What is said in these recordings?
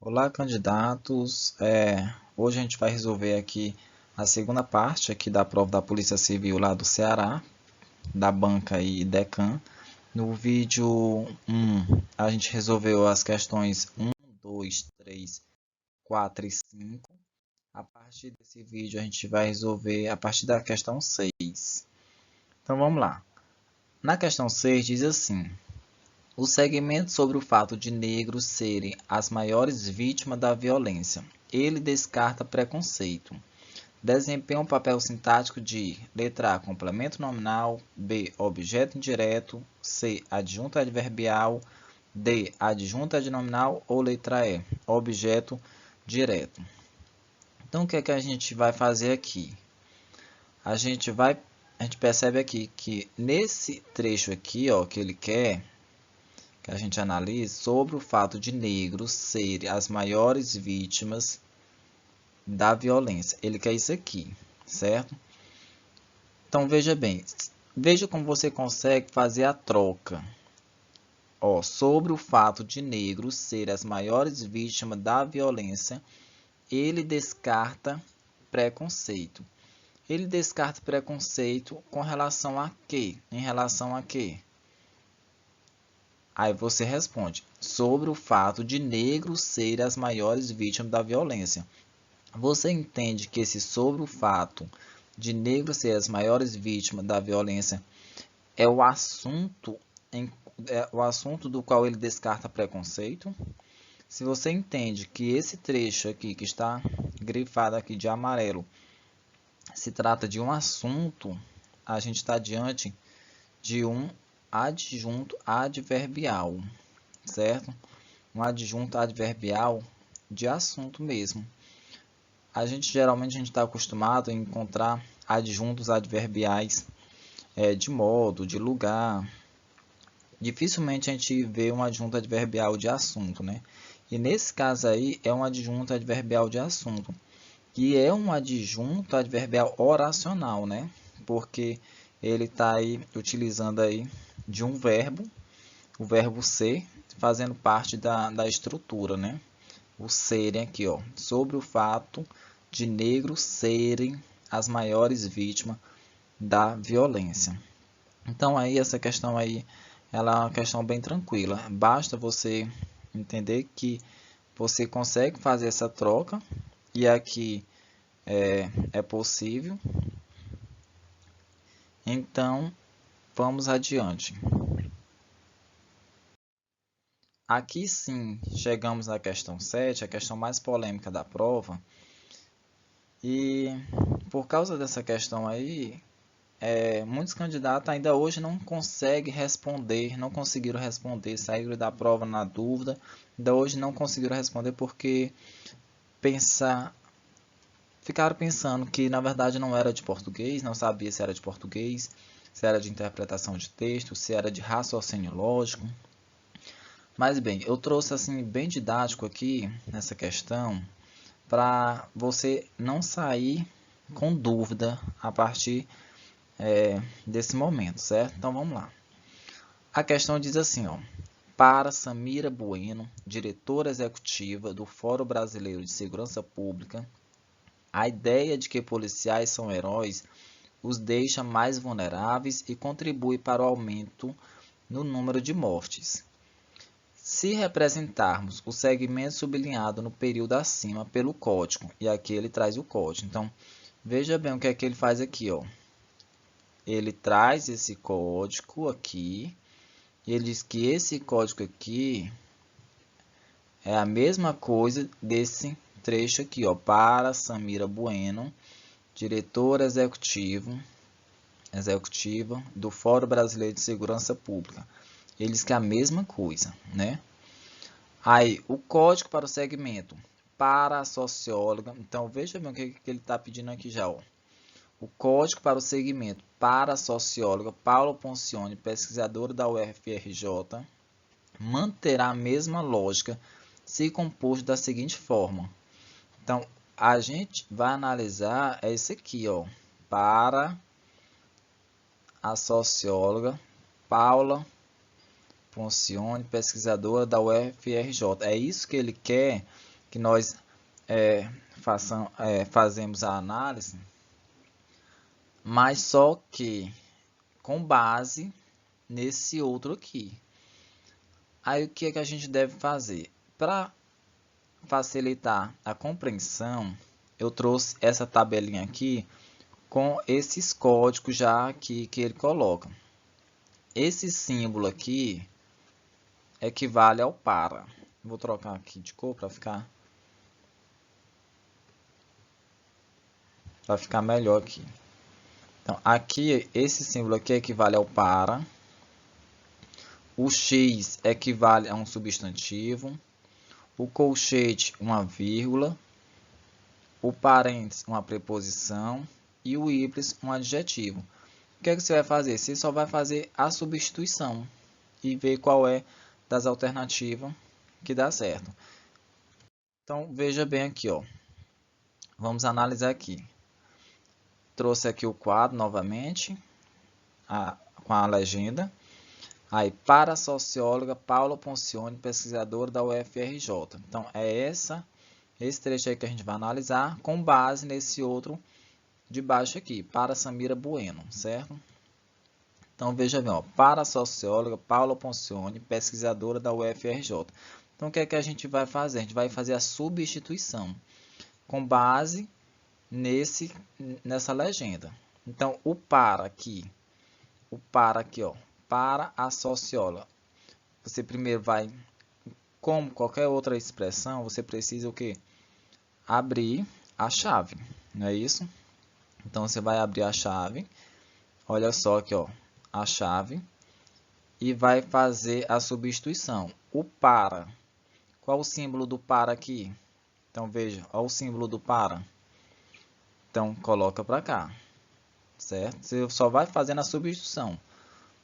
Olá, candidatos. Hoje a gente vai resolver aqui a segunda parte aqui da prova da Polícia Civil lá do Ceará, da banca e Decam. No vídeo 1, a gente resolveu as questões 1, 2, 3, 4 e 5. A partir desse vídeo a gente vai resolver a partir da questão 6. Então vamos lá. Na questão 6 diz assim: o segmento sobre o fato de negros serem as maiores vítimas da violência. Ele descarta preconceito. Desempenha um papel sintático de letra A, complemento nominal, B, objeto indireto, C, adjunto adverbial, D, adjunto adnominal ou letra E, objeto direto. Então o que é que a gente vai fazer aqui? A gente percebe aqui que nesse trecho aqui, ó, que ele quer que a gente analise sobre o fato de negros serem as maiores vítimas da violência. Ele quer isso aqui, certo? Então veja bem, veja como você consegue fazer a troca. Ó, sobre o fato de negros serem as maiores vítimas da violência, ele descarta preconceito. Ele descarta preconceito com relação a quê? Em relação a quê? Aí você responde, sobre o fato de negros serem as maiores vítimas da violência. Você entende que esse sobre o fato de negros serem as maiores vítimas da violência é o assunto, o assunto do qual ele descarta preconceito? Se você entende que esse trecho aqui, que está grifado aqui de amarelo, se trata de um assunto, a gente está diante de um adjunto adverbial, certo? Um adjunto adverbial de assunto mesmo. Geralmente a gente está acostumado a encontrar adjuntos adverbiais de modo, de lugar. Dificilmente a gente vê um adjunto adverbial de assunto, né? E nesse caso aí é um adjunto adverbial de assunto, que é um adjunto adverbial oracional, né? Porque ele está aí utilizando aí de um verbo, o verbo ser, fazendo parte da estrutura, né? O serem aqui, ó, sobre o fato de negros serem as maiores vítimas da violência. Então aí essa questão aí, ela é uma questão bem tranquila. Basta você entender que você consegue fazer essa troca e aqui é possível. Então vamos adiante. Aqui sim, chegamos à questão 7, a questão mais polêmica da prova. E por causa dessa questão aí, muitos candidatos ainda hoje não conseguem responder, não conseguiram responder, saíram da prova na dúvida, ainda hoje não conseguiram responder porque ficaram pensando que na verdade não era de português, não sabia se era de português, se era de interpretação de texto, se era de raciocínio lógico. Mas bem, eu trouxe assim bem didático aqui nessa questão para você não sair com dúvida a partir desse momento, certo? Então vamos lá. A questão diz assim, ó: para Samira Bueno, diretora executiva do Fórum Brasileiro de Segurança Pública, a ideia de que policiais são heróis os deixa mais vulneráveis e contribui para o aumento no número de mortes. Se representarmos o segmento sublinhado no período acima pelo código, e aqui ele traz o código. Então, veja bem o que é que ele faz aqui, ó. Ele traz esse código aqui, e ele diz que esse código aqui é a mesma coisa desse trecho aqui, ó, para Samira Bueno, diretora executiva do Fórum Brasileiro de Segurança Pública. Ele diz que é a mesma coisa, né? Aí, o código para o segmento para a socióloga. Então, veja bem o que ele está pedindo aqui já, ó. O código para o segmento para a socióloga Paula Poncioni, pesquisadora da UFRJ, manterá a mesma lógica se composto da seguinte forma. Então, a gente vai analisar esse aqui, ó, para a socióloga Paula Poncioni, pesquisadora da UFRJ. É isso que ele quer que nós fazemos a análise, mas só que com base nesse outro aqui. Aí o que é que a gente deve fazer? Para facilitar a compreensão, eu trouxe essa tabelinha aqui com esses códigos já aqui que ele coloca. Esse símbolo aqui equivale ao para. Vou trocar aqui de cor para ficar melhor aqui. Então, aqui, esse símbolo aqui equivale ao para. O X equivale a um substantivo. O colchete, uma vírgula. O parênteses, uma preposição. E o Y, um adjetivo. O que é que você vai fazer? Você só vai fazer a substituição e ver qual é das alternativas que dá certo. Então, veja bem aqui, ó. Vamos analisar aqui. Trouxe aqui o quadro novamente, com a legenda. Aí, para a socióloga Paula Poncioni, pesquisadora da UFRJ. Então, é esse trecho aí que a gente vai analisar com base nesse outro de baixo aqui, para Samira Bueno, certo? Então, veja bem, ó, para a socióloga Paula Poncioni, pesquisadora da UFRJ. Então, o que é que a gente vai fazer? A gente vai fazer a substituição com base nessa legenda. Então, o para aqui, ó, para a socióloga. Você primeiro vai, como qualquer outra expressão, você precisa o quê? Abrir a chave, não é isso? Então, você vai abrir a chave, olha só aqui, ó, a chave, e vai fazer a substituição. O para, qual o símbolo do para aqui? Então, veja, olha o símbolo do para. Então, coloca para cá, certo? Você só vai fazendo a substituição.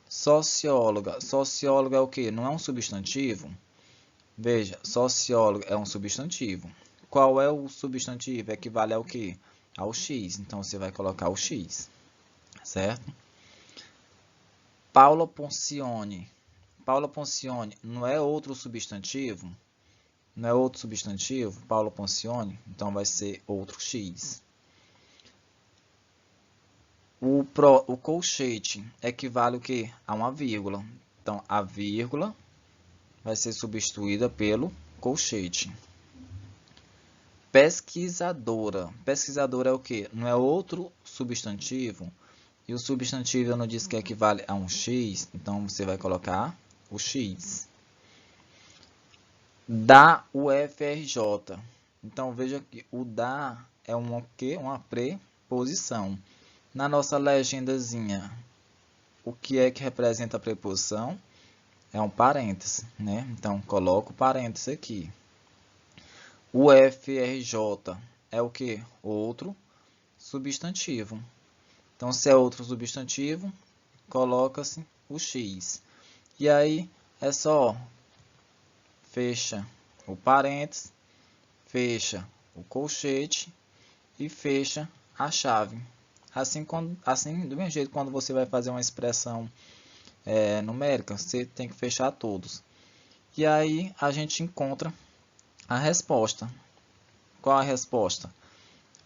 Socióloga, socióloga é o que? Não é um substantivo? Veja, socióloga é um substantivo. Qual é o substantivo? Equivale ao que? Ao X. Então, você vai colocar o X, certo? Paula Poncioni. Paula Poncioni não é outro substantivo? Não é outro substantivo? Paula Poncioni? Então, vai ser outro X. O colchete equivale o que? A uma vírgula. Então, a vírgula vai ser substituída pelo colchete. Pesquisadora. Pesquisadora é o que? Não é outro substantivo? E o substantivo eu não disse que equivale a um X, então você vai colocar o X. Da UFRJ. Então, veja que o da é uma preposição. Na nossa legendazinha, o que é que representa a preposição? É um parêntese, né? Então, coloco o parêntese aqui. O UFRJ é o que? Outro substantivo. Então, se é outro substantivo, coloca-se o X. E aí, é só fecha o parêntese, fecha o colchete e fecha a chave. Assim, do mesmo jeito, quando você vai fazer uma expressão numérica, você tem que fechar todos. E aí, a gente encontra a resposta. Qual a resposta?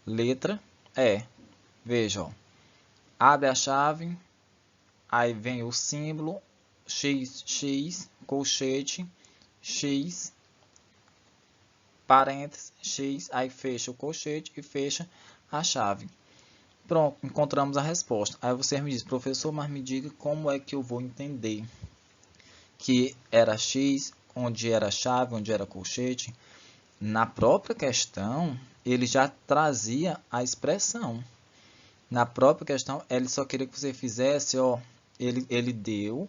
Letra E. Veja, ó. Abre a chave, aí vem o símbolo x, colchete, x, parênteses, x, aí fecha o colchete e fecha a chave. Pronto, encontramos a resposta. Aí você me diz, professor, mas me diga como é que eu vou entender que era x, onde era a chave, onde era colchete. Na própria questão, ele já trazia a expressão. Na própria questão, ele só queria que você fizesse, ó, ele deu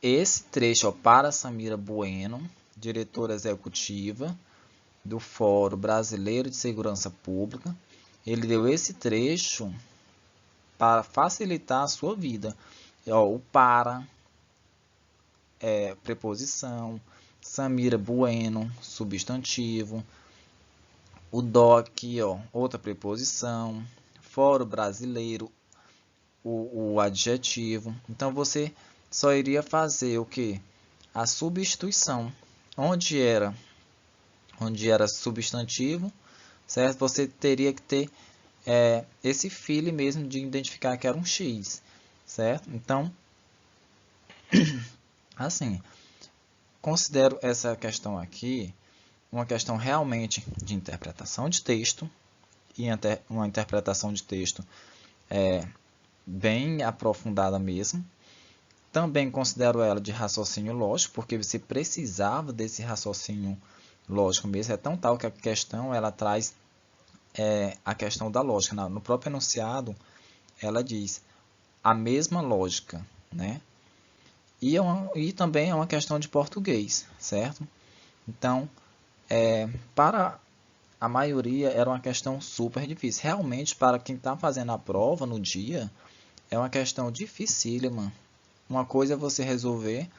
esse trecho, ó, para Samira Bueno, diretora executiva do Fórum Brasileiro de Segurança Pública. Ele deu esse trecho para facilitar a sua vida. Ó, o para, preposição, Samira Bueno, substantivo, o do aqui, ó, outra preposição, Fórum Brasileiro, o adjetivo. Então, você só iria fazer o que? A substituição. Onde era onde era substantivo, certo? Você teria que ter esse feeling mesmo de identificar que era um X, certo? Então, assim, considero essa questão aqui uma questão realmente de interpretação de texto, e uma interpretação de texto bem aprofundada mesmo. Também considero ela de raciocínio lógico, porque você precisava desse raciocínio lógico mesmo. É tão tal que a questão ela traz a questão da lógica. No próprio enunciado, ela diz a mesma lógica, né? E também é uma questão de português, certo? Então, para a maioria era uma questão super difícil. Realmente, para quem está fazendo a prova no dia, é uma questão dificílima. Uma coisa é você resolver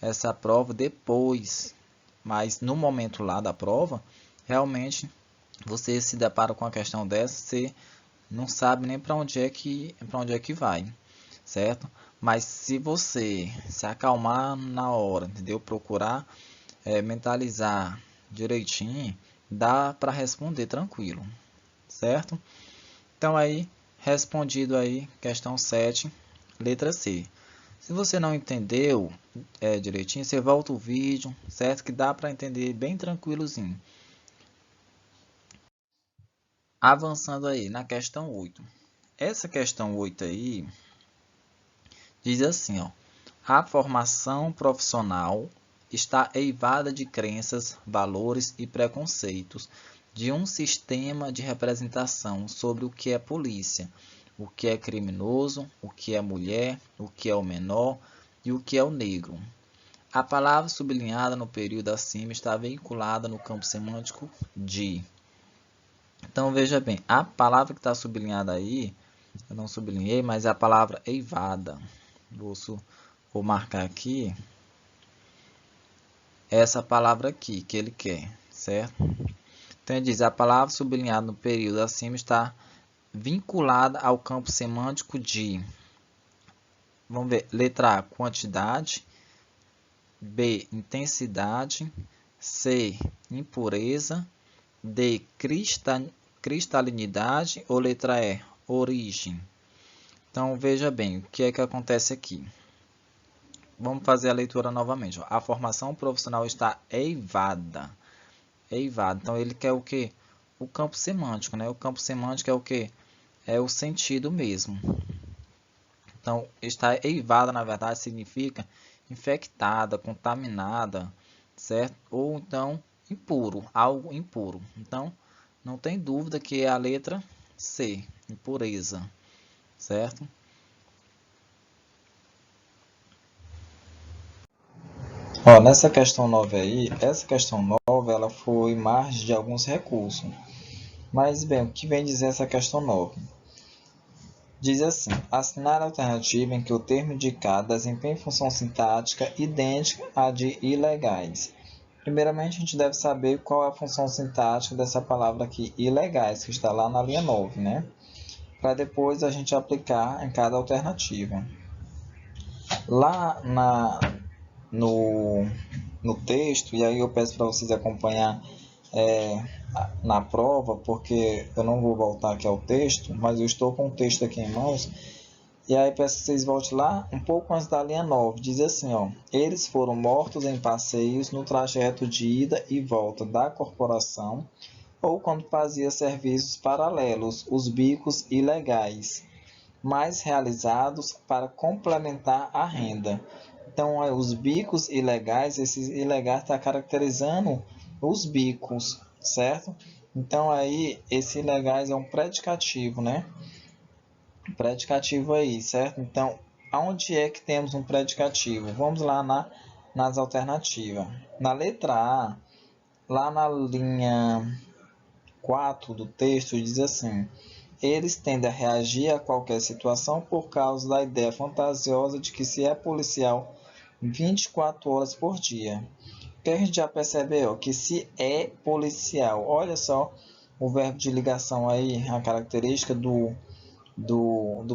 essa prova depois, mas no momento lá da prova, realmente você se depara com a questão dessa, você não sabe nem para onde é que vai, certo? Mas se você se acalmar na hora, entendeu? Procurar mentalizar direitinho, dá para responder tranquilo, certo? Então aí, respondido aí, questão 7, letra C. Se você não entendeu direitinho, você volta o vídeo, certo? Que dá para entender bem tranquilozinho. Avançando aí na questão 8. Essa questão 8 aí diz assim, ó: a formação profissional está eivada de crenças, valores e preconceitos de um sistema de representação sobre o que é polícia, o que é criminoso, o que é mulher, o que é o menor e o que é o negro. A palavra sublinhada no período acima está vinculada no campo semântico de. Então veja bem, a palavra que está sublinhada aí, eu não sublinhei, mas é a palavra eivada. Vou marcar aqui essa palavra aqui que ele quer, certo? Então ele diz: a palavra sublinhada no período acima está vinculada ao campo semântico de. Vamos ver, letra A, quantidade, B, intensidade, C, impureza, D, cristalinidade ou letra E, origem. Então veja bem, o que é que acontece aqui? Vamos fazer a leitura novamente. A formação profissional está eivada. Eivada. Então ele quer o que? O campo semântico, né? O campo semântico é o que? É o sentido mesmo. Então, está eivada, na verdade, significa infectada, contaminada, certo? Ou então impuro, algo impuro. Então, não tem dúvida que é a letra C, impureza, certo? Ó, nessa questão 9 aí, essa questão 9 ela foi margem de alguns recursos. Mas, bem, o que vem dizer essa questão 9? Diz assim: assinar a alternativa em que o termo indicado desempenha função sintática idêntica à de ilegais. Primeiramente, a gente deve saber qual é a função sintática dessa palavra aqui, ilegais, que está lá na linha 9, né? Para depois a gente aplicar em cada alternativa. Lá no, no texto, e aí eu peço para vocês acompanhar na prova, porque eu não vou voltar aqui ao texto, mas eu estou com o texto aqui em mãos. E aí peço que vocês voltem lá um pouco antes da linha 9. Diz assim, ó: eles foram mortos em passeios no trajeto de ida e volta da corporação ou quando fazia serviços paralelos, os bicos ilegais, mas realizados para complementar a renda. Então, os bicos ilegais, esses ilegais está caracterizando os bicos, certo? Então, aí, esse ilegais é um predicativo, né? Predicativo aí, certo? Então, aonde é que temos um predicativo? Vamos lá nas alternativas. Na letra A, lá na linha 4 do texto, diz assim: eles tendem a reagir a qualquer situação por causa da ideia fantasiosa de que se é policial 24 horas por dia. O que a gente já percebeu? Que se é policial, olha só o verbo de ligação aí, a característica do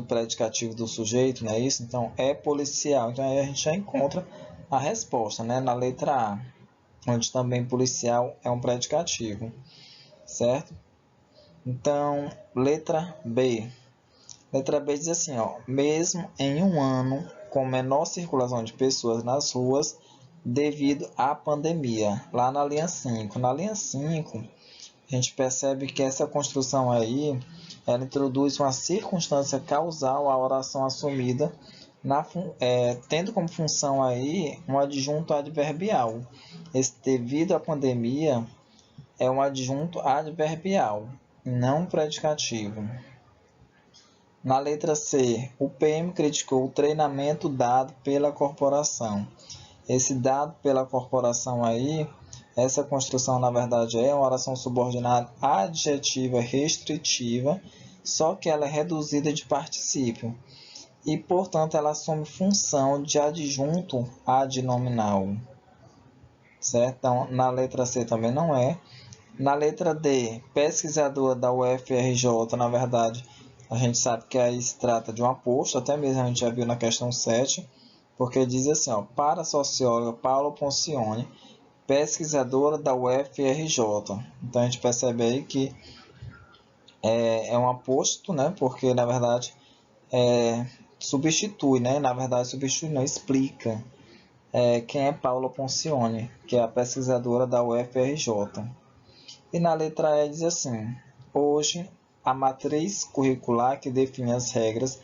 predicativo do sujeito, não é isso? Então, é policial. Então, aí a gente já encontra a resposta, né? Na letra A. onde também policial é um predicativo, certo? Então, letra B. Letra B diz assim, ó, mesmo em um ano com menor circulação de pessoas nas ruas devido à pandemia. Lá na linha 5. Na linha 5, a gente percebe que essa construção aí, ela introduz uma circunstância causal à oração assumida, tendo como função aí um adjunto adverbial. Esse devido à pandemia é um adjunto adverbial, não predicativo. Na letra C, o PM criticou o treinamento dado pela corporação. Esse dado pela corporação aí, essa construção na verdade é uma oração subordinada adjetiva restritiva, só que ela é reduzida de particípio e, portanto, ela assume função de adjunto adnominal. Certo? Então, na letra C também não é. Na letra D, pesquisadora da UFRJ, na verdade, a gente sabe que aí se trata de um aposto, até mesmo a gente já viu na questão 7, porque diz assim, ó, para a socióloga Paula Poncione, pesquisadora da UFRJ. Então a gente percebe aí que é um aposto, né? Porque na verdade substitui, né? Na verdade substitui não, explica quem é Paula Poncione, que é a pesquisadora da UFRJ. E na letra E diz assim, hoje a matriz curricular que define as regras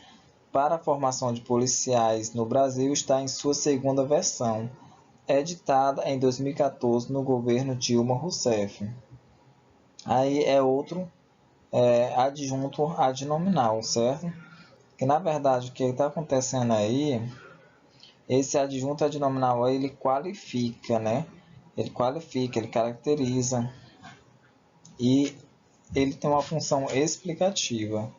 para a formação de policiais no Brasil está em sua segunda versão, editada em 2014 no governo Dilma Rousseff. Aí é outro adjunto adnominal, certo? Que na verdade o que está acontecendo aí, esse adjunto adnominal aí, ele qualifica, né? Ele qualifica, ele caracteriza e ele tem uma função explicativa,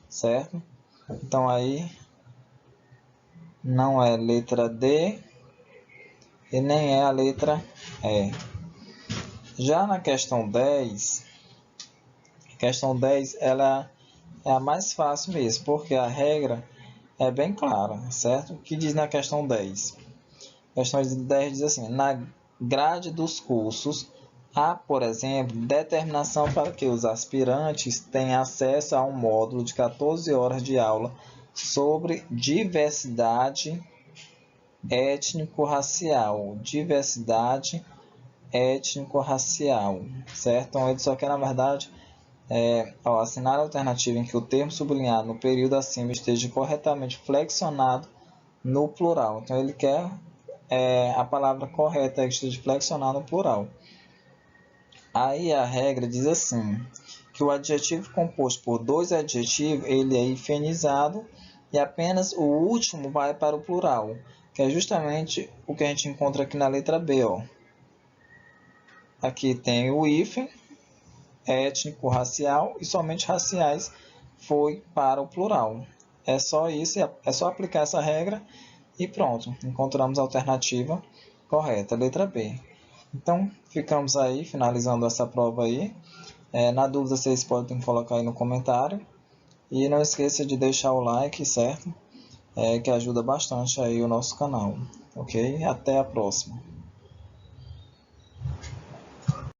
certo? Então aí não é letra D e nem é a letra E. Já na questão 10, ela é a mais fácil mesmo, porque a regra é bem clara, certo? O que diz na questão 10? A questão 10 diz assim, na grade dos cursos há, por exemplo, determinação para que os aspirantes tenham acesso a um módulo de 14 horas de aula sobre diversidade étnico-racial. Diversidade étnico-racial, certo? Então, ele só quer, na verdade, assinar a alternativa em que o termo sublinhado no período acima esteja corretamente flexionado no plural. Então, ele quer a palavra correta que esteja flexionada no plural. Aí a regra diz assim, que o adjetivo composto por dois adjetivos, ele é hifenizado e apenas o último vai para o plural, que é justamente o que a gente encontra aqui na letra B. Ó. Aqui tem o hífen, étnico, racial, e somente raciais foi para o plural. É só isso, é só aplicar essa regra e pronto, encontramos a alternativa correta, letra B. Então, ficamos aí, finalizando essa prova aí. Na dúvida, vocês podem colocar aí no comentário. E não esqueça de deixar o like, certo? Que ajuda bastante aí o nosso canal. Ok? Até a próxima.